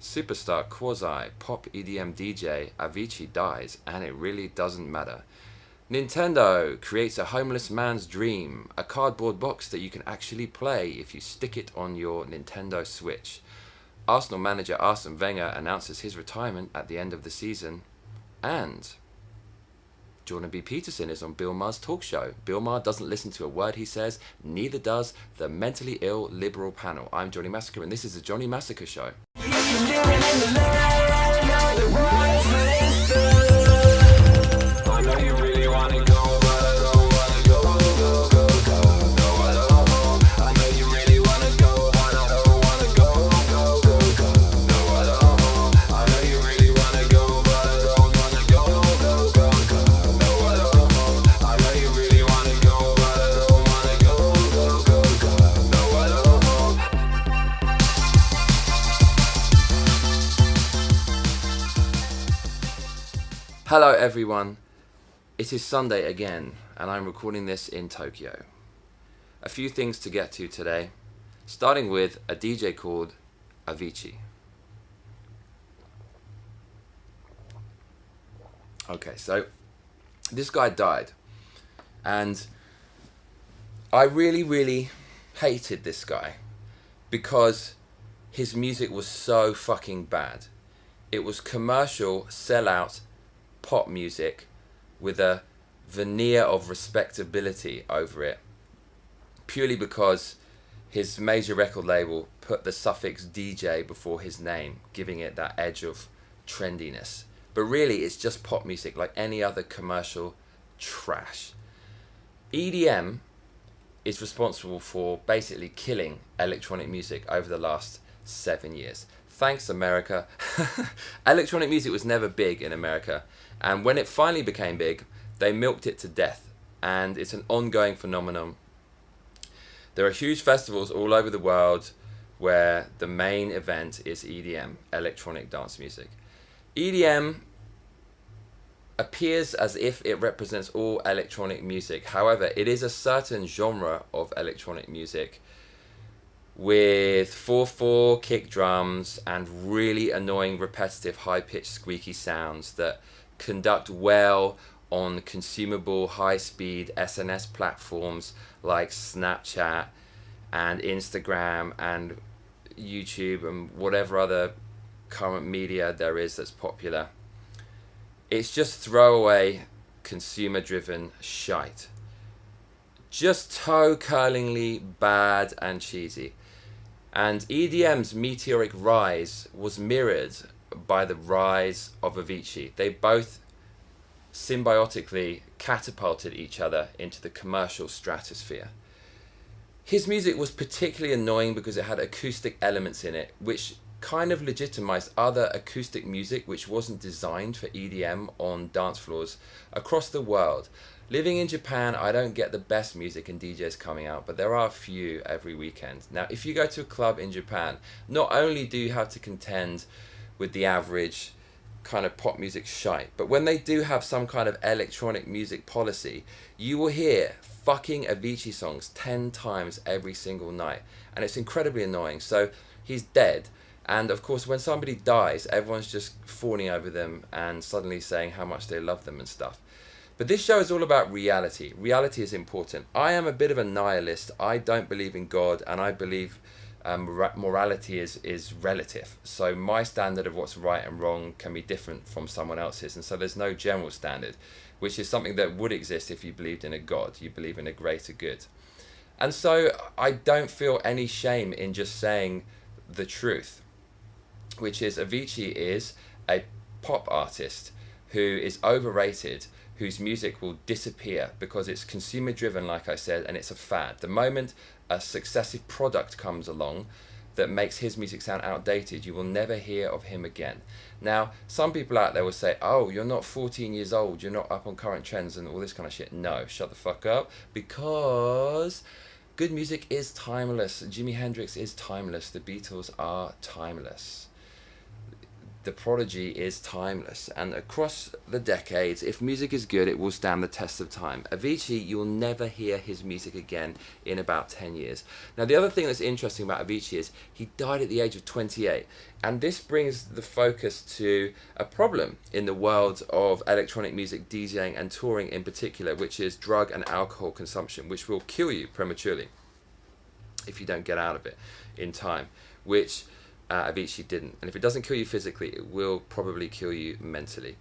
Superstar quasi-pop EDM DJ Avicii dies, and it really doesn't matter. Nintendo creates a homeless man's dream, a cardboard box that you can actually play if you stick it on your Nintendo Switch. Arsenal manager Arsene Wenger announces his retirement at the end of the season, and B Peterson is on Bill Maher's talk show. Bill Maher doesn't listen to a word he says, neither does the mentally ill Liberal panel. I'm Johnny Massacre, and this is the Johnny Massacre Show. I know you really wanna go, but I don't wanna go, go, go, go. No, I don't. I know you really wanna go, but I don't wanna go, go, go, go. No, I don't. I know you really wanna go, but I don't wanna go, go, go, go. No, I don't. I know you really wanna go, but I don't wanna go, go, go, go. No, I don't. Hello everyone. It is Sunday again, and I'm recording this in Tokyo. A few things to get to today, starting with a DJ called Avicii. Okay, so this guy died, and I really hated this guy because his music was so fucking bad. It was commercial, sellout pop music with a veneer of respectability over it, purely because his major record label put the suffix DJ before his name, giving it that edge of trendiness. But really, it's just pop music like any other commercial trash. EDM is responsible for basically killing electronic music over the last 7 years. Thanks, America. Electronic music was never big in America, and when it finally became big, they milked it to death, and it's an ongoing phenomenon. There are huge festivals all over the world where the main event is EDM, electronic dance music. EDM appears as if it represents all electronic music. However, it is a certain genre of electronic music with 4/4 kick drums and really annoying repetitive high-pitched squeaky sounds that conduct well on consumable high-speed SNS platforms like Snapchat and Instagram and YouTube and whatever other current media there is that's popular. It's just throwaway, consumer-driven shite. Just toe-curlingly bad and cheesy. And EDM's meteoric rise was mirrored by the rise of Avicii. They both symbiotically catapulted each other into the commercial stratosphere. His music was particularly annoying because it had acoustic elements in it, which kind of legitimized other acoustic music which wasn't designed for EDM on dance floors across the world. Living in Japan, I don't get the best music and DJs coming out, but there are a few every weekend. Now, if you go to a club in Japan, not only do you have to contend with the average kind of pop music shite, but when they do have some kind of electronic music policy, you will hear fucking Avicii songs 10 times every single night, and it's incredibly annoying. So he's dead, and of course when somebody dies, everyone's just fawning over them and suddenly saying how much they love them and stuff. But this show is all about reality. Reality is important. I am a bit of a nihilist. I don't believe in God, and I believe morality is relative. So my standard of what's right and wrong can be different from someone else's, and so there's no general standard, which is something that would exist if you believed in a God. You believe in a greater good. And so I don't feel any shame in just saying the truth, which is Avicii is a pop artist who is overrated, whose music will disappear because it's consumer driven, like I said, and it's a fad. The moment a successive product comes along that makes his music sound outdated, you will never hear of him again. Now, some people out there will say, oh, you're not 14 years old, you're not up on current trends and all this kind of shit. No, shut the fuck up, because good music is timeless. Jimi Hendrix is timeless. The Beatles are timeless. the prodigy is timeless, and across the decades, if music is good, it will stand the test of time. Avicii, you'll never hear his music again in about 10 years. Now, the other thing that's interesting about Avicii is he died at the age of 28, and this brings the focus to a problem in the world of electronic music, DJing and touring in particular, which is drug and alcohol consumption, which will kill you prematurely if you don't get out of it in time, which Avicii didn't. And if it doesn't kill you physically, it will probably kill you mentally.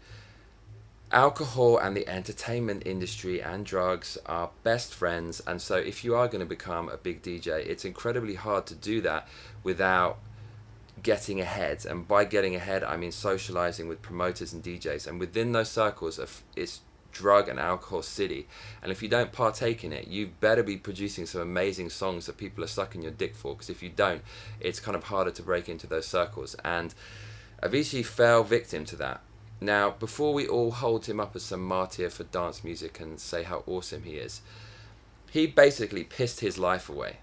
Alcohol and the entertainment industry and drugs are best friends, and so if you are going to become a big DJ, it's incredibly hard to do that without getting ahead. And by getting ahead, I mean socializing with promoters and DJs, and within those circles it's drug and alcohol city, and if you don't partake in it, you better be producing some amazing songs that people are sucking your dick for, because if you don't, it's kind of harder to break into those circles. And Avicii fell victim to that. Now, before we all hold him up as some martyr for dance music and say how awesome he is, he basically pissed his life away.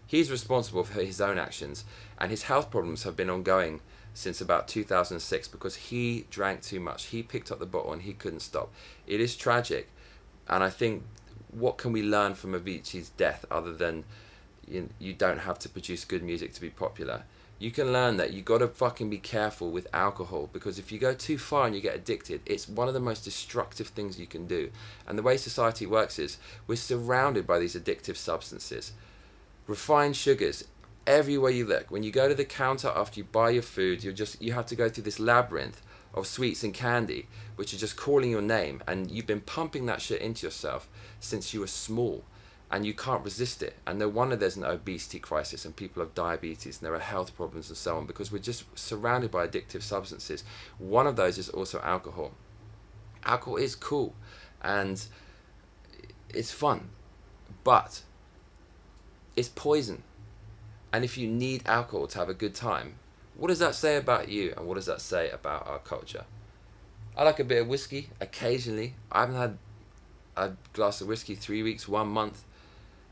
He's responsible for his own actions, and his health problems have been ongoing since about 2006 because he drank too much. He picked up the bottle and he couldn't stop. It is tragic, and I think, what can we learn from Avicii's death other than you don't have to produce good music to be popular? You can learn that you got to fucking be careful with alcohol, because if you go too far and you get addicted, it's one of the most destructive things you can do. And the way society works is we're surrounded by these addictive substances. Refined sugars, everywhere you look. When you go to the counter after you buy your food, you have to go through this labyrinth of sweets and candy, which are just calling your name, and you've been pumping that shit into yourself since you were small, and you can't resist it. And no wonder there's an obesity crisis and people have diabetes and there are health problems and so on, because we're just surrounded by addictive substances. One of those is also alcohol. Alcohol is cool and it's fun, but it's poison. And if you need alcohol to have a good time, what does that say about you, and what does that say about our culture? I like a bit of whiskey occasionally. I haven't had a glass of whiskey 3 weeks, 1 month,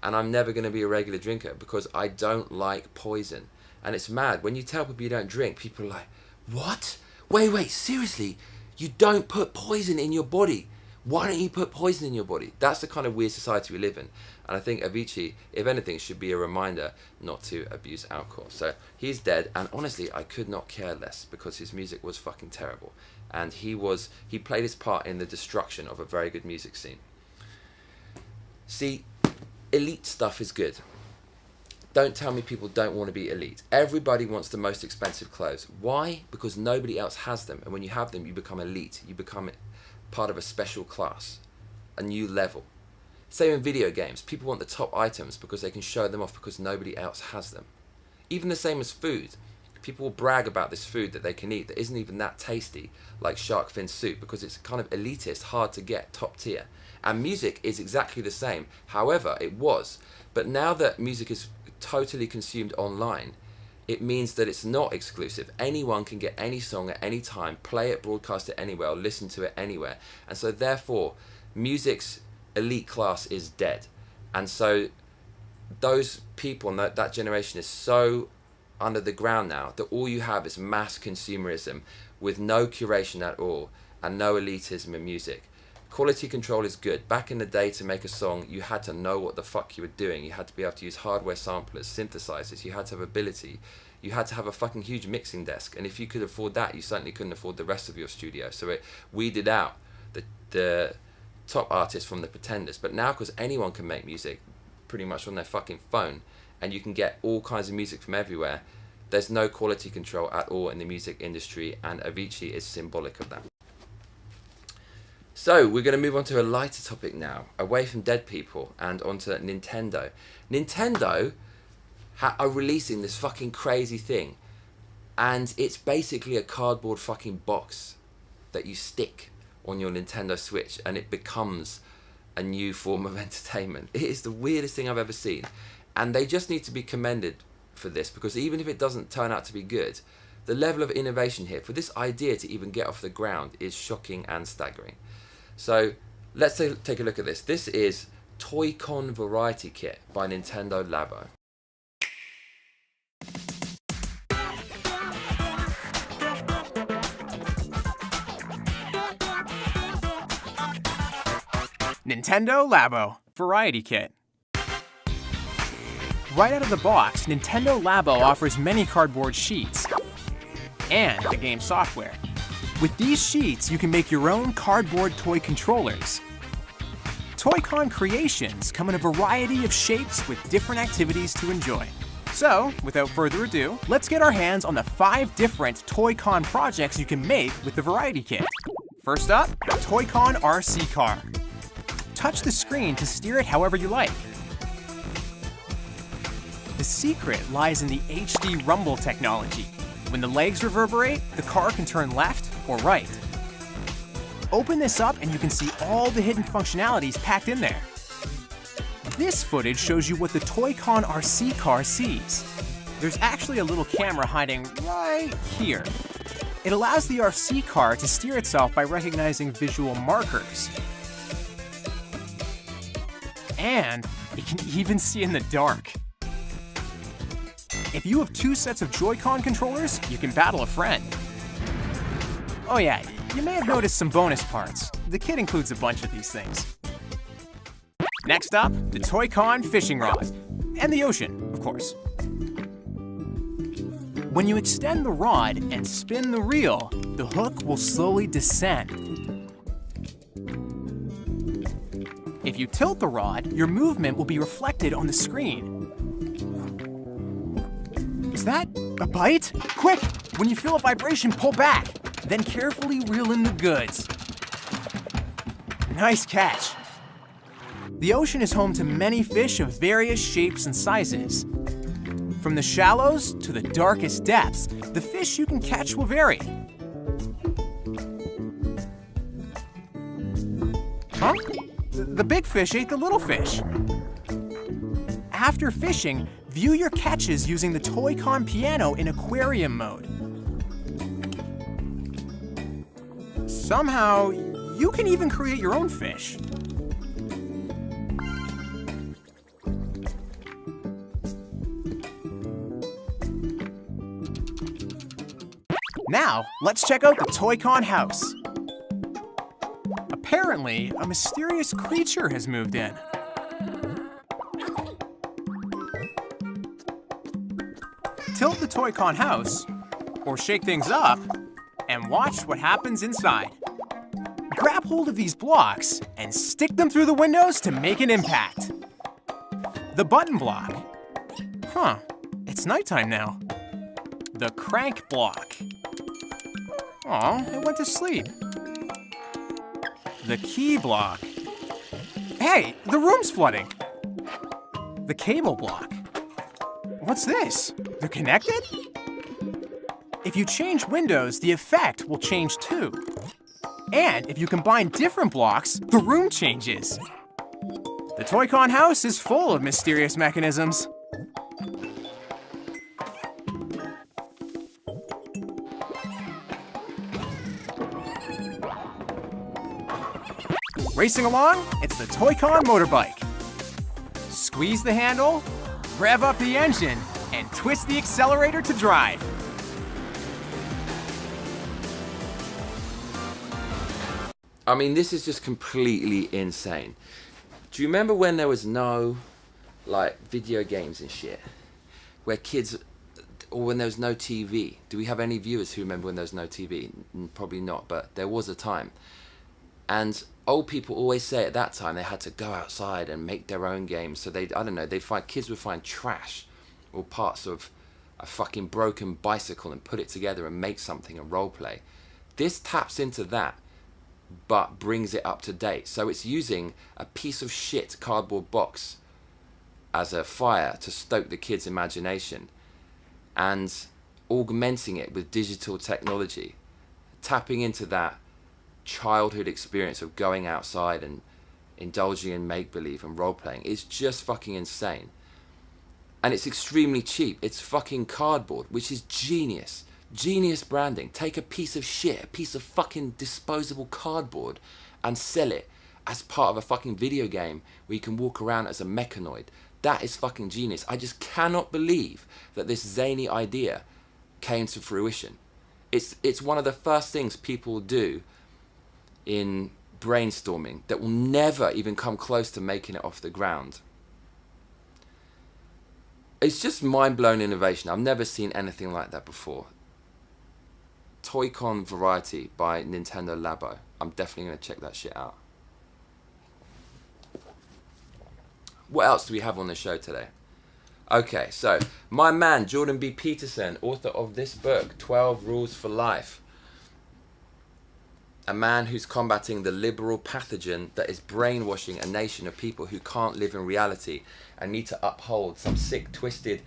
and I'm never going to be a regular drinker because I don't like poison. And it's mad, when you tell people you don't drink, people are like, what? Wait, seriously? You don't put poison in your body? Why don't you put poison in your body? That's the kind of weird society we live in. And I think Avicii, if anything, should be a reminder not to abuse alcohol. So he's dead, and honestly, I could not care less because his music was fucking terrible. And he played his part in the destruction of a very good music scene. See, elite stuff is good. Don't tell me people don't want to be elite. Everybody wants the most expensive clothes. Why? Because nobody else has them. And when you have them, you become elite. You become part of a special class, a new level. Same in video games. People want the top items because they can show them off because nobody else has them. Even the same as food. People will brag about this food that they can eat that isn't even that tasty, like shark fin soup, because it's kind of elitist, hard to get, top tier. And music is exactly the same. However, it was. But now that music is totally consumed online, it means that it's not exclusive. Anyone can get any song at any time, play it, broadcast it anywhere, or listen to it anywhere. And so therefore, music's elite class is dead. And so those people and that generation is so under the ground now that all you have is mass consumerism with no curation at all and no elitism in music. Quality control is good. Back in the day, to make a song, you had to know what the fuck you were doing. You had to be able to use hardware samplers, synthesizers. You had to have ability. You had to have a fucking huge mixing desk. And if you could afford that, you certainly couldn't afford the rest of your studio. So it weeded out the top artists from the pretenders. But now, because anyone can make music pretty much on their fucking phone, and you can get all kinds of music from everywhere, there's no quality control at all in the music industry, and Avicii is symbolic of that. So we're going to move on to a lighter topic now, away from dead people and onto Nintendo. Nintendo are releasing this fucking crazy thing, and it's basically a cardboard fucking box that you stick on your Nintendo Switch, and it becomes a new form of entertainment. It is the weirdest thing I've ever seen, and they just need to be commended for this, because even if it doesn't turn out to be good, the level of innovation here for this idea to even get off the ground is shocking and staggering. So let's take a look at this. This is Toy Con Variety Kit by Nintendo Labo. Nintendo Labo Variety Kit. Right out of the box, Nintendo Labo offers many cardboard sheets and the game software. With these sheets, you can make your own cardboard toy controllers. Toy Con creations come in a variety of shapes with different activities to enjoy. So, without further ado, let's get our hands on the 5 different Toy Con projects you can make with the Variety Kit. First up, the Toy Con RC car. Touch the screen to steer it however you like. The secret lies in the HD rumble technology. When the legs reverberate, the car can turn left or right. Open this up and you can see all the hidden functionalities packed in there. This footage shows you what the Toy Con RC car sees. There's actually a little camera hiding right here. It allows the RC car to steer itself by recognizing visual markers. And it can even see in the dark. If you have 2 sets of Joy-Con controllers, you can battle a friend. Oh yeah, you may have noticed some bonus parts. The kit includes a bunch of these things. Next up, the Toy Con fishing rod. And the ocean, of course. When you extend the rod and spin the reel, the hook will slowly descend. If you tilt the rod, your movement will be reflected on the screen. Is that a bite? Quick! When you feel a vibration, pull back. Then carefully reel in the goods. Nice catch. The ocean is home to many fish of various shapes and sizes. From the shallows to the darkest depths, the fish you can catch will vary. Huh? The big fish ate the little fish. After fishing, view your catches using the Toy Con piano in aquarium mode. Somehow, you can even create your own fish. Now, let's check out the Toy Con house. Apparently, a mysterious creature has moved in. Tilt the Toy Con house, or shake things up, and watch what happens inside. Grab hold of these blocks and stick them through the windows to make an impact. The button block. Huh, it's nighttime now. The crank block. Aw, it went to sleep. The key block. Hey, the room's flooding. The cable block. What's this? They're connected? If you change windows, the effect will change too. And if you combine different blocks, the room changes. The Toy Con house is full of mysterious mechanisms. Racing along, it's the Toy Con motorbike. Squeeze the handle, rev up the engine, and twist the accelerator to drive. I mean, this is just completely insane. Do you remember when there was no, like, video games and shit? Where kids, or when there was no TV? Do we have any viewers who remember when there was no TV? Probably not, but there was a time. And old people always say at that time they had to go outside and make their own games. So I don't know, kids would find trash or parts of a fucking broken bicycle and put it together and make something and role play. This taps into that, but brings it up to date. So it's using a piece of shit cardboard box as a fire to stoke the kids' imagination and augmenting it with digital technology, tapping into that childhood experience of going outside and indulging in make-believe and role-playing. It's just fucking insane. And it's extremely cheap. It's fucking cardboard, which is genius. Genius branding. Take a piece of shit, a piece of fucking disposable cardboard, and sell it as part of a fucking video game where you can walk around as a mechanoid. That is fucking genius. I just cannot believe that this zany idea came to fruition. It's one of the first things people do in brainstorming that will never even come close to making it off the ground. It's just mind-blowing innovation. I've never seen anything like that before. Toy Con Variety by Nintendo Labo. I'm definitely going to check that shit out. What else do we have on the show today? Okay, so my man Jordan B. Peterson, author of this book, 12 Rules for Life. A man who's combating the liberal pathogen that is brainwashing a nation of people who can't live in reality and need to uphold some sick, twisted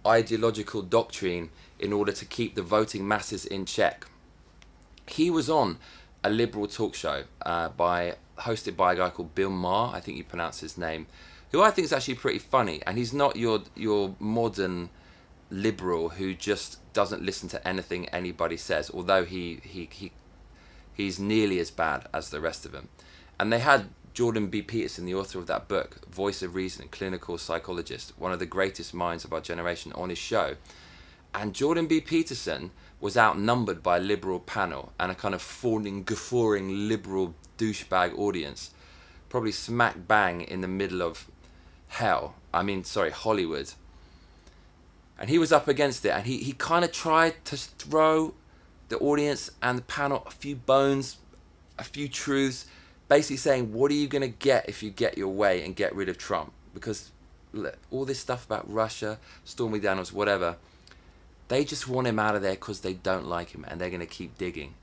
ideological doctrine in order to keep the voting masses in check. He was on a liberal talk show hosted by a guy called Bill Maher, I think you pronounce his name, who I think is actually pretty funny. And he's not your modern liberal who just doesn't listen to anything anybody says, although he's nearly as bad as the rest of them. And they had Jordan B. Peterson, the author of that book, Voice of Reason, clinical psychologist, one of the greatest minds of our generation, on his show. And Jordan B. Peterson was outnumbered by a liberal panel and a kind of fawning, guffawing liberal douchebag audience, probably smack bang in the middle of Hollywood. And he was up against it, and he kind of tried to throw the audience and the panel a few bones, a few truths, basically saying, what are you going to get if you get your way and get rid of Trump? Because look, all this stuff about Russia, Stormy Daniels, whatever, they just want him out of there because they don't like him, and they're going to keep digging.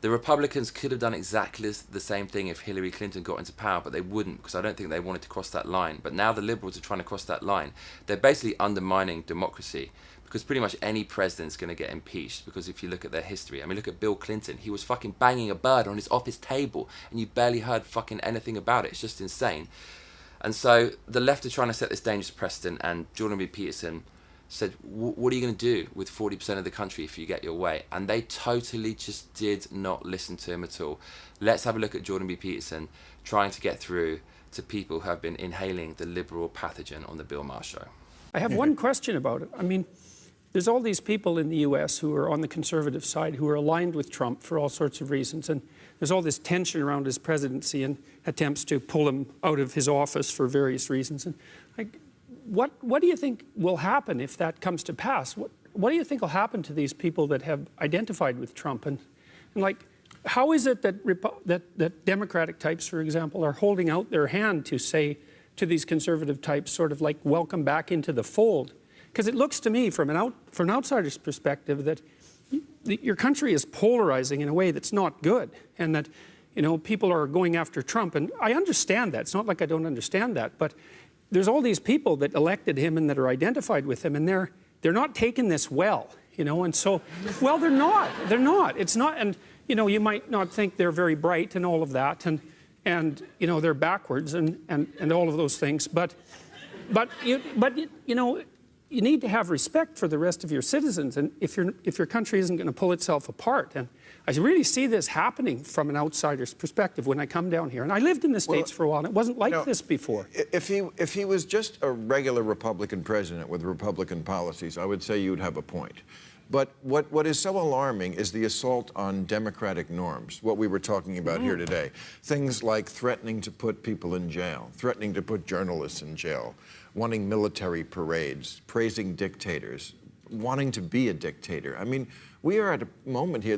The Republicans could have done exactly the same thing if Hillary Clinton got into power, but they wouldn't, because I don't think they wanted to cross that line. But now the liberals are trying to cross that line. They're basically undermining democracy, because pretty much any president's going to get impeached. Because if you look at their history, I mean, look at Bill Clinton. He was fucking banging a bird on his office table, and you barely heard fucking anything about it. It's just insane. And so the left are trying to set this dangerous precedent, and Jordan B. Peterson said, what are you going to do with 40% of the country if you get your way? And they totally just did not listen to him at all. Let's have a look at Jordan B. Peterson trying to get through to people who have been inhaling the liberal pathogen on the Bill Maher show. I have one question about it. I mean, there's all these people in the U.S. who are on the conservative side who are aligned with Trump for all sorts of reasons. And there's all this tension around his presidency and attempts to pull him out of his office for various reasons. And what do you think will happen if that comes to pass? What do you think will happen to these people that have identified with Trump? And how is it that Democratic types, for example, are holding out their hand to say to these conservative types, sort of like, welcome back into the fold? Because it looks to me, from an outsider's perspective, that your country is polarizing in a way that's not good, and that people are going after Trump. And I understand that. It's not like I don't understand that, but there's all these people that elected him and that are identified with him, and they're not taking this well, and so, well, they're not. It's not, and you might not think they're very bright and all of that, and they're backwards and all of those things, but you need to have respect for the rest of your citizens, and if your country isn't going to pull itself apart. And I really see this happening from an outsider's perspective when I come down here. And I lived in the States for a while, and it wasn't like this before. If he was just a regular Republican president with Republican policies, I would say you'd have a point. But what is so alarming is the assault on democratic norms, what we were talking about here today. Things like threatening to put people in jail, threatening to put journalists in jail, wanting military parades, praising dictators, wanting to be a dictator. I mean, we are at a moment here.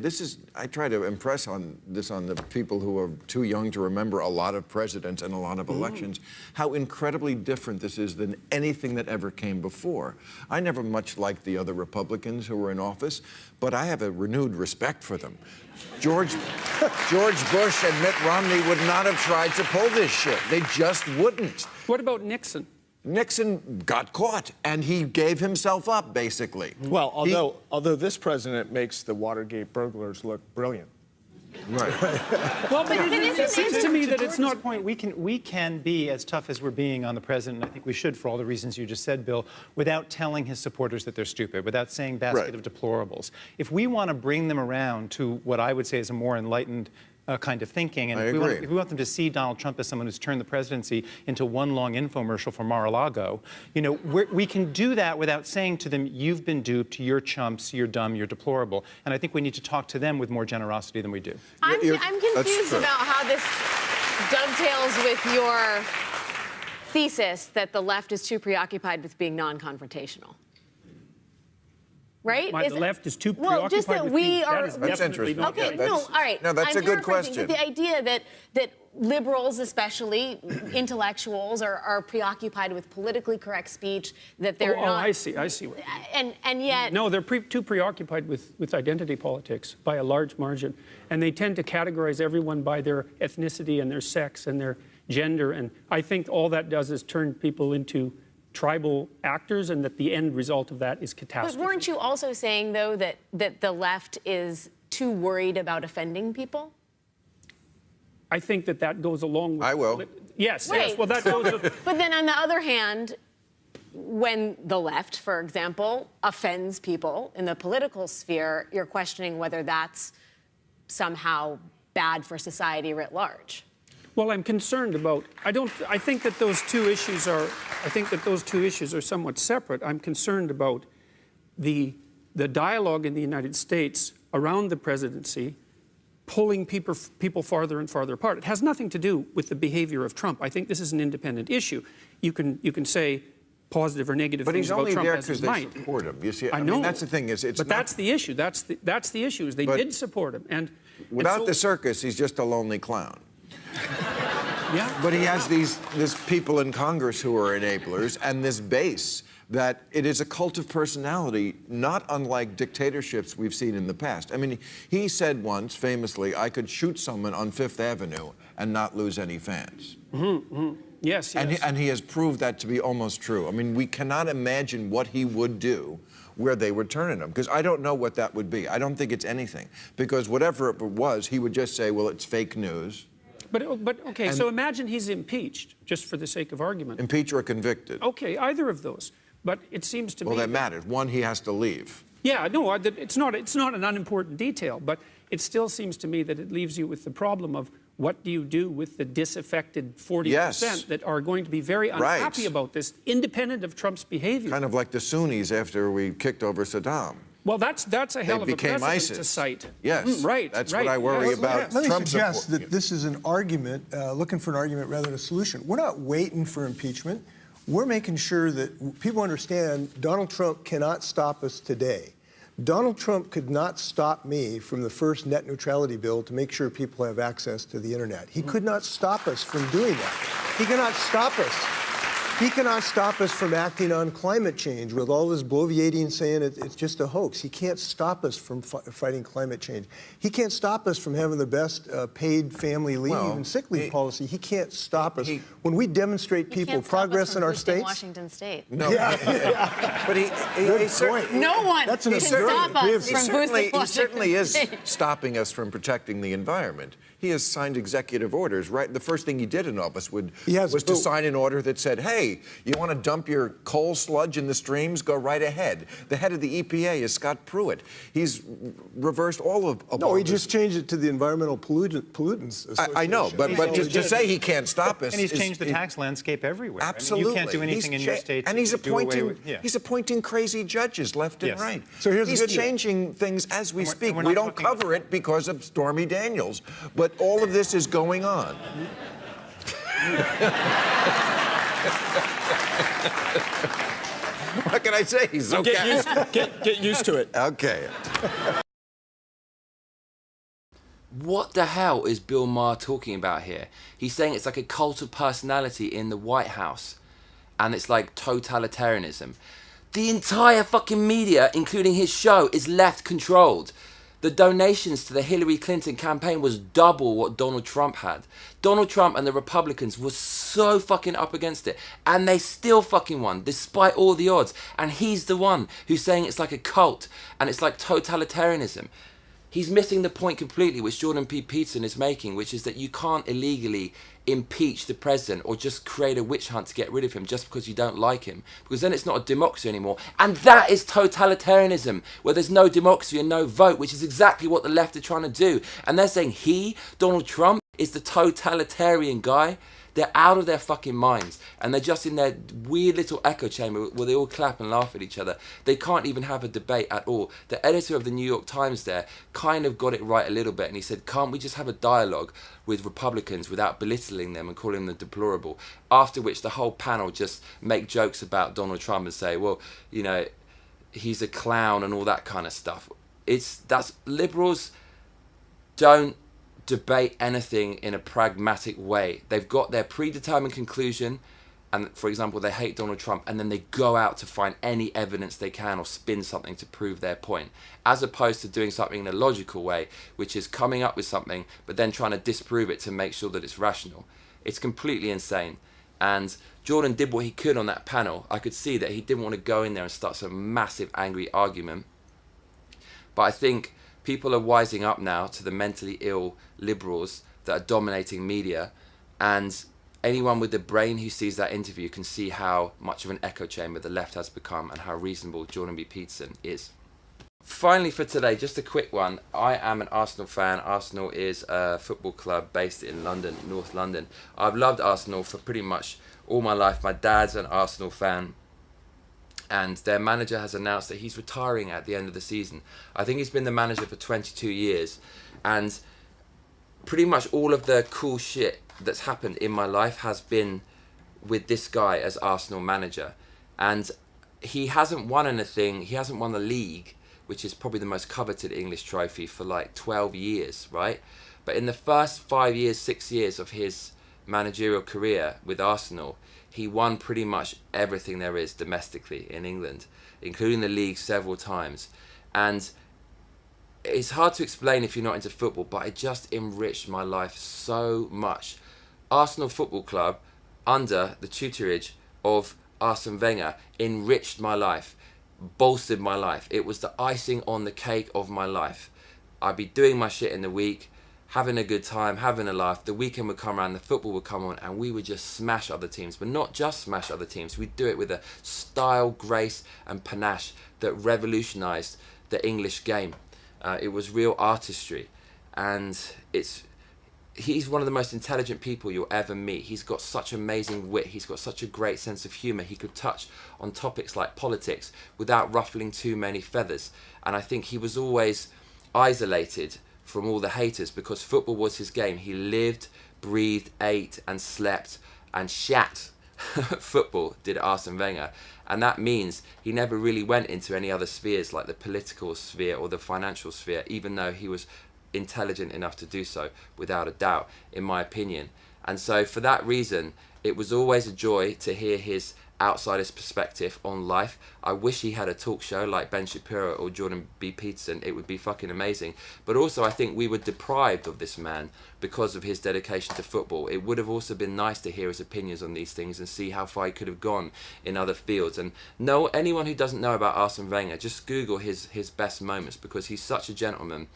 I try to impress on the people who are too young to remember a lot of presidents and a lot of elections, how incredibly different this is than anything that ever came before. I never much liked the other Republicans who were in office, but I have a renewed respect for them. George Bush and Mitt Romney would not have tried to pull this shit. They just wouldn't. What about Nixon? Nixon got caught, and he gave himself up, basically. Well, although this president makes the Watergate burglars look brilliant. Right. Well, but it seems to me that it's not. Point. We can be as tough as we're being on the president, and I think we should, for all the reasons you just said, Bill, without telling his supporters that they're stupid, without saying basket of deplorables. If we want to bring them around to what I would say is a more enlightened kind of thinking. And I if agree. we want them to see Donald Trump as someone who's turned the presidency into one long infomercial for Mar-a-Lago, we can do that without saying to them, you've been duped, you're chumps, you're dumb, you're deplorable. And I think we need to talk to them with more generosity than we do. I'm confused about how this dovetails with your thesis that the left is too preoccupied with being non-confrontational. Right? The left is too well, preoccupied just that with we being, are. that is That's definitely interesting. not Okay, right. no, all right. No, that's I'm a good paraphrasing, question. But the idea that liberals, especially intellectuals, are preoccupied with politically correct speech, that they're not. I see what. And yet. No, they're too preoccupied with identity politics by a large margin, and they tend to categorize everyone by their ethnicity and their sex and their gender, and I think all that does is turn people into tribal actors, and that the end result of that is catastrophe. But weren't you also saying, though, that the left is too worried about offending people? I think that goes along with... I will. Yes, Right. yes. Well, that goes with... But then on the other hand, when the left, for example, offends people in the political sphere, you're questioning whether that's somehow bad for society writ large. Well, I'm concerned about... I think that those two issues are somewhat separate. I'm concerned about the dialogue in the United States around the presidency pulling people farther and farther apart. It has nothing to do with the behavior of Trump. I think this is an independent issue. You can say positive or negative things about Trump as you might. But he's only there because they support him. You see, I know. mean, that's the thing. But that's the issue. That's the issue. Is they did support him, and without the circus, he's just a lonely clown. Yeah. But he has these people in Congress who are enablers, and this base that it is a cult of personality, not unlike dictatorships we've seen in the past. I mean, he said once, famously, I could shoot someone on Fifth Avenue and not lose any fans. Yes. And he has proved that to be almost true. I mean, we cannot imagine what he would do where they would turn on him, because I don't know what that would be. I don't think it's anything, because whatever it was, he would just say, well, it's fake news. But okay, so imagine he's impeached, just for the sake of argument. Impeach or convicted. Okay, either of those. But it seems to me... Well, that matters. One, he has to leave. Yeah, no, it's not an unimportant detail, but it still seems to me that it leaves you with the problem of what do you do with the disaffected 40% that are going to be very unhappy about this, independent of Trump's behavior. Kind of like the Sunnis after we kicked over Saddam. Well, that's a hell of a precedent ISIS. to cite. Yes, right. That's what I worry about. Let me Trump's suggest support. that this is an argument, looking for an argument rather than a solution. We're not waiting for impeachment. We're making sure that people understand Donald Trump cannot stop us today. Donald Trump could not stop me from the first net neutrality bill to make sure people have access to the internet. He could not stop us from doing that. He cannot stop us. He cannot stop us from acting on climate change with all this bloviating saying it's just a hoax. He can't stop us from fighting climate change. He can't stop us from having the best paid family leave and sick leave policy. He can't stop us. When we demonstrate people progress in our states. Washington State. No. But he No one That's can stop us from boosting he certainly is State. stopping us from protecting the environment. He has signed executive orders, right? The first thing he did in office was to sign an order that said, hey, you want to dump your coal sludge in the streams? Go right ahead. The head of the EPA is Scott Pruitt. He's reversed all of No, he just changed it to the Environmental Pollutants Association. I know, but to say he can't stop us And he's changed the tax landscape everywhere. Absolutely. I mean, you can't do anything in your state. And he's he's appointing crazy judges left and right. So here's he's the good news. changing things as we speak. we're We not don't talking- cover it because of Stormy Daniels, but all of this is going on. What can I say? He's okay. Get used to it. Okay. What the hell is Bill Maher talking about here? He's saying it's like a cult of personality in the White House, and it's like totalitarianism. The entire fucking media, including his show, is left controlled. The donations to the Hillary Clinton campaign was double what Donald Trump had. Donald Trump and the Republicans were so fucking up against it, and they still fucking won, despite all the odds. And he's the one who's saying it's like a cult, and it's like totalitarianism. he's missing the point completely, which Jordan B Peterson is making, which is that you can't illegally impeach the president or just create a witch hunt to get rid of him just because you don't like him, because then it's not a democracy anymore. And that is totalitarianism, where there's no democracy and no vote, which is exactly what the left are trying to do. And they're saying Donald Trump, is the totalitarian guy. They're out of their fucking minds, and they're just in their weird little echo chamber where they all clap and laugh at each other. They can't even have a debate at all. The editor of the New York Times there kind of got it right a little bit, and he said, can't we just have a dialogue with Republicans without belittling them and calling them deplorable? After which the whole panel just make jokes about Donald Trump and say, well, you know, he's a clown and all that kind of stuff. That's liberals don't debate anything in a pragmatic way. They've got their predetermined conclusion, and for example, they hate Donald Trump, and then they go out to find any evidence they can or spin something to prove their point, as opposed to doing something in a logical way, which is coming up with something but then trying to disprove it to make sure that it's rational. It's completely insane. And Jordan did what he could on that panel. I could see that he didn't want to go in there and start some massive angry argument, but I think people are wising up now to the mentally ill liberals that are dominating media, and anyone with a brain who sees that interview can see how much of an echo chamber the left has become and how reasonable Jordan B Peterson is. Finally for today, just a quick one. I am an Arsenal fan. Arsenal is a football club based in London, North London. I've loved Arsenal for pretty much all my life. My dad's an Arsenal fan, and their manager has announced that he's retiring at the end of the season. I think he's been the manager for 22 years, and pretty much all of the cool shit that's happened in my life has been with this guy as Arsenal manager. And he hasn't won anything. He hasn't won the league, which is probably the most coveted English trophy, for like 12 years, right? But in the first 5 years, 6 years of his managerial career with Arsenal, he won pretty much everything there is domestically in England, including the league several times. And it's hard to explain if you're not into football, but it just enriched my life so much. Arsenal Football Club, under the tutorage of Arsene Wenger, enriched my life, bolstered my life. It was the icing on the cake of my life. I'd be doing my shit in the week, having a good time, having a laugh. The weekend would come around, the football would come on, and we would just smash other teams. But not just smash other teams. We'd do it with a style, grace, and panache that revolutionised the English game. It was real artistry. And he's one of the most intelligent people you'll ever meet. He's got such amazing wit. He's got such a great sense of humour. He could touch on topics like politics without ruffling too many feathers. And I think he was always isolated from all the haters because football was his game. He lived, breathed, ate and slept and shat football, did Arsene Wenger. And that means he never really went into any other spheres like the political sphere or the financial sphere, even though he was intelligent enough to do so, without a doubt, in my opinion. And so for that reason, it was always a joy to hear his outsider's perspective on life. I wish he had a talk show like Ben Shapiro or Jordan B Peterson. It would be fucking amazing. But also I think we were deprived of this man because of his dedication to football. It would have also been nice to hear his opinions on these things and see how far he could have gone in other fields. And anyone who doesn't know about Arsene Wenger, just Google his best moments, because he's such a gentleman.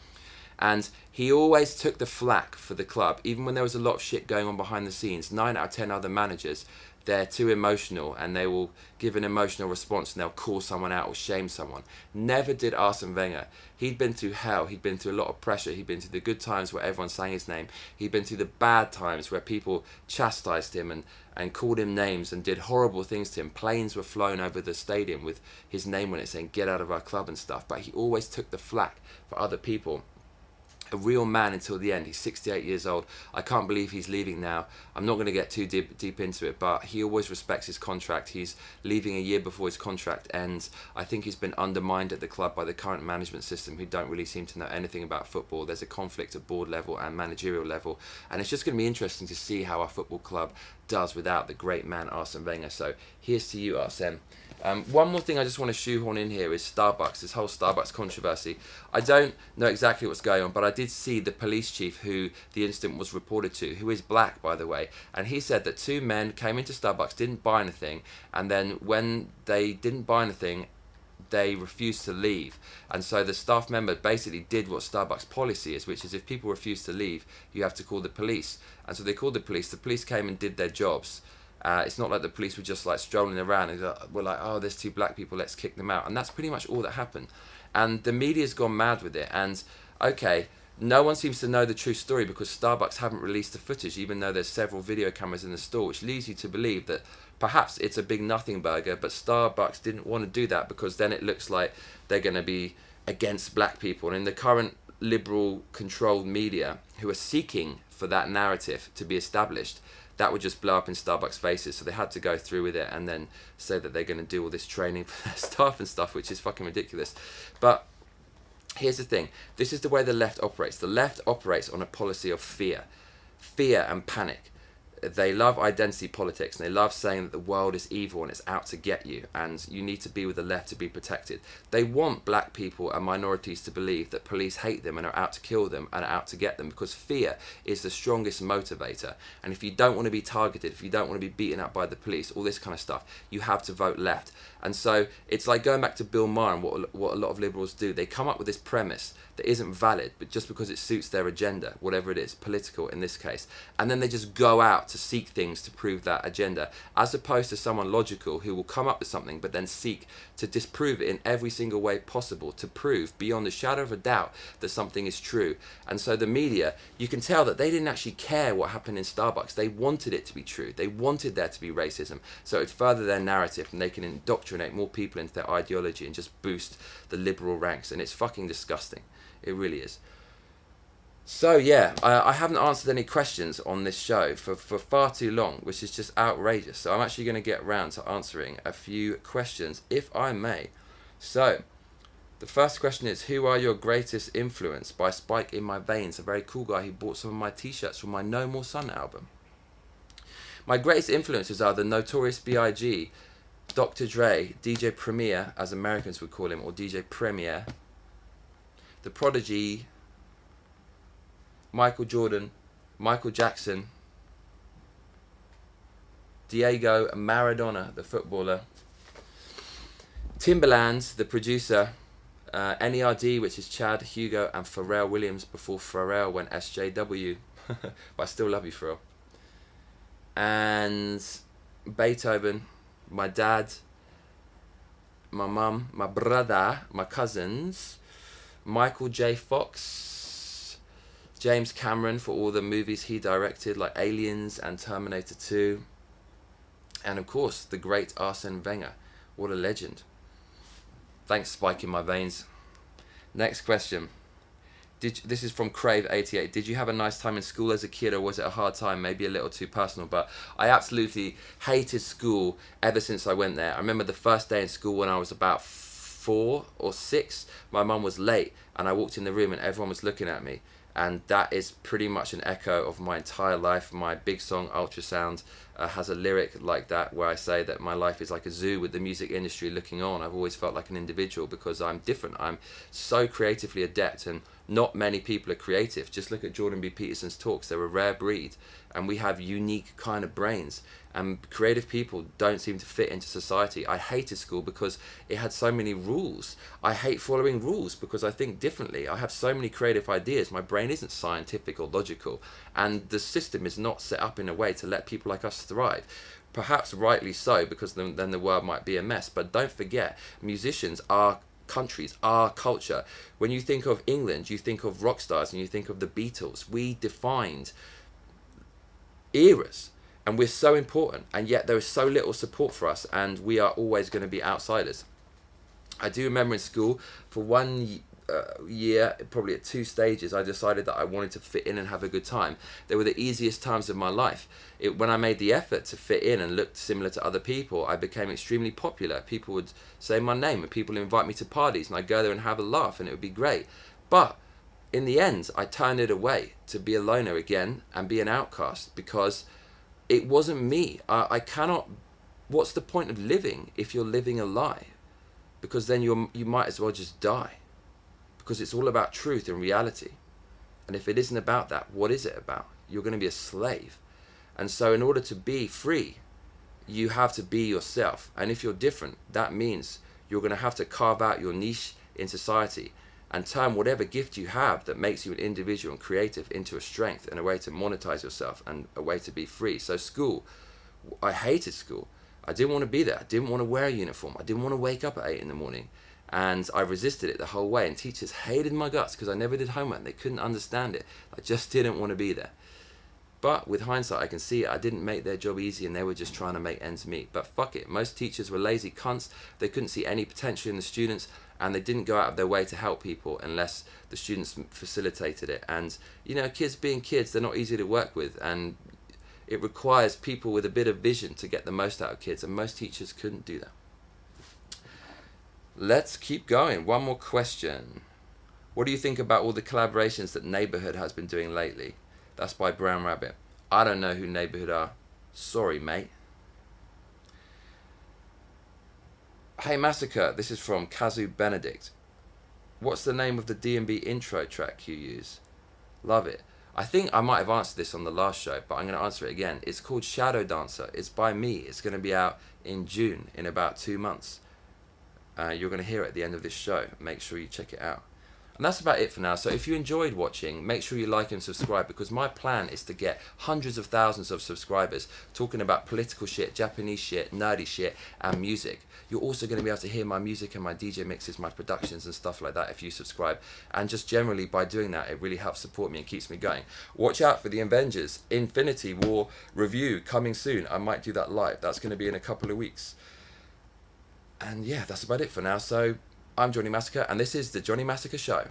And he always took the flack for the club, even when there was a lot of shit going on behind the scenes. 9 out of 10 other managers, they're too emotional and they will give an emotional response and they'll call someone out or shame someone. Never did Arsene Wenger. He'd been through hell. He'd been through a lot of pressure. He'd been through the good times where everyone sang his name. He'd been through the bad times where people chastised him and called him names and did horrible things to him. Planes were flown over the stadium with his name on it saying, "Get out of our club" and stuff. But he always took the flack for other people. A real man until the end. He's 68 years old. I can't believe he's leaving now. I'm not going to get too deep into it, but he always respects his contract. He's leaving a year before his contract ends. I think he's been undermined at the club by the current management system, who don't really seem to know anything about football. There's a conflict at board level and managerial level, and it's just going to be interesting to see how our football club does without the great man Arsene Wenger. So here's to you, Arsene. One more thing I just want to shoehorn in here is Starbucks, this whole Starbucks controversy. I don't know exactly what's going on, but I did see the police chief who the incident was reported to, who is black, by the way, and he said that 2 men came into Starbucks, didn't buy anything, and then when they didn't buy anything, they refused to leave. And so the staff member basically did what Starbucks policy is, which is if people refuse to leave, you have to call the police. And so they called the police came and did their jobs. It's not like the police were just like strolling around and were like, oh, there's 2 black people, let's kick them out. And that's pretty much all that happened. And the media's gone mad with it. And okay, no one seems to know the true story because Starbucks haven't released the footage, even though there's several video cameras in the store, which leads you to believe that perhaps it's a big nothing burger, but Starbucks didn't want to do that because then it looks like they're going to be against black people. And in the current liberal controlled media who are seeking for that narrative to be established, that would just blow up in Starbucks' faces. So they had to go through with it and then say that they're going to do all this training for their staff and stuff, which is fucking ridiculous. But here's the thing. This is the way the left operates. The left operates on a policy of fear and panic. They love identity politics and they love saying that the world is evil and it's out to get you and you need to be with the left to be protected. They want black people and minorities to believe that police hate them and are out to kill them and are out to get them because fear is the strongest motivator. And if you don't want to be targeted, if you don't want to be beaten up by the police, all this kind of stuff, you have to vote left. And so it's like going back to Bill Maher and what a lot of liberals do. They come up with this premise that isn't valid, but just because it suits their agenda, whatever it is, political in this case, and then they just go out to seek things to prove that agenda, as opposed to someone logical who will come up with something but then seek to disprove it in every single way possible to prove beyond a shadow of a doubt that something is true. And so the media, you can tell that they didn't actually care what happened in Starbucks. They wanted it to be true. They wanted there to be racism, so it'd further their narrative and they can indoctrinate more people into their ideology and just boost the liberal ranks. And it's fucking disgusting. It really is. So yeah, I haven't answered any questions on this show for far too long, which is just outrageous. So I'm actually going to get around to answering a few questions, if I may. So the first question is, who are your greatest influence? By Spike in My Veins, a very cool guy who bought some of my t-shirts from my No More Sun album. My greatest influences are the Notorious B.I.G., Dr. Dre, DJ Premier, as Americans would call him, or DJ Premier, The Prodigy, Michael Jordan, Michael Jackson, Diego Maradona, the footballer, Timbaland, the producer, NERD, which is Chad, Hugo, and Pharrell Williams before Pharrell went SJW, but I still love you, Pharrell, and Beethoven, my dad, my mum, my brother, my cousins, Michael J. Fox, James Cameron for all the movies he directed like Aliens and Terminator 2, and of course the great Arsene Wenger. What a legend. Thanks, Spike in My Veins. Next question. This is from Crave88. Did you have a nice time in school as a kid, or was it a hard time? Maybe a little too personal, but I absolutely hated school ever since I went there. I remember the first day in school when I was about 4 or 6. My mum was late and I walked in the room and everyone was looking at me. And that is pretty much an echo of my entire life. My big song, Ultrasound, has a lyric like that where I say that my life is like a zoo with the music industry looking on. I've always felt like an individual because I'm different. I'm so creatively adept, and not many people are creative. Just look at Jordan B. Peterson's talks. They're a rare breed, and we have unique kind of brains. And creative people don't seem to fit into society. I hated school because it had so many rules. I hate following rules because I think differently. I have so many creative ideas. My brain isn't scientific or logical. And the system is not set up in a way to let people like us thrive. Perhaps rightly so, because then the world might be a mess. But don't forget, musicians are countries, our culture. When you think of England, you think of rock stars and you think of the Beatles. We defined eras. And we're so important, and yet there is so little support for us, and we are always going to be outsiders. I do remember in school, for 1 year, probably at 2 stages, I decided that I wanted to fit in and have a good time. They were the easiest times of my life. When I made the effort to fit in and looked similar to other people, I became extremely popular. People would say my name, and people would invite me to parties, and I'd go there and have a laugh, and it would be great. But in the end, I turned it away to be a loner again and be an outcast, because it wasn't me. I cannot. What's the point of living if you're living a lie? Because then you might as well just die. Because it's all about truth and reality. And if it isn't about that, what is it about? You're going to be a slave. And so in order to be free, you have to be yourself. And if you're different, that means you're going to have to carve out your niche in society and turn whatever gift you have that makes you an individual and creative into a strength and a way to monetize yourself and a way to be free. So school, I hated school. I didn't want to be there. I didn't want to wear a uniform. I didn't want to wake up at 8 in the morning. And I resisted it the whole way. And teachers hated my guts because I never did homework. They couldn't understand it. I just didn't want to be there. But with hindsight, I can see it. I didn't make their job easy and they were just trying to make ends meet. But fuck it. Most teachers were lazy cunts. They couldn't see any potential in the students and they didn't go out of their way to help people unless the students facilitated it. And, you know, kids being kids, they're not easy to work with. And it requires people with a bit of vision to get the most out of kids. And most teachers couldn't do that. Let's keep going. One more question. What do you think about all the collaborations that Neighborhood has been doing lately? That's by Brown Rabbit. I don't know who Neighborhood are. Sorry, mate. Hey Massacre, this is from Kazu Benedict. What's the name of the D&B intro track you use? Love it. I think I might have answered this on the last show, but I'm going to answer it again. It's called Shadow Dancer. It's by me. It's going to be out in June, in about 2 months. You're going to hear it at the end of this show. Make sure you check it out. And that's about it for now. So if you enjoyed watching, make sure you like and subscribe because my plan is to get hundreds of thousands of subscribers talking about political shit, Japanese shit, nerdy shit, and music. You're also going to be able to hear my music and my DJ mixes, my productions and stuff like that if you subscribe. And just generally by doing that, it really helps support me and keeps me going. Watch out for the Avengers Infinity War review coming soon. I might do that live. That's going to be in a couple of weeks. And yeah, that's about it for now. So I'm Johnny Massacre, and this is the Johnny Massacre Show.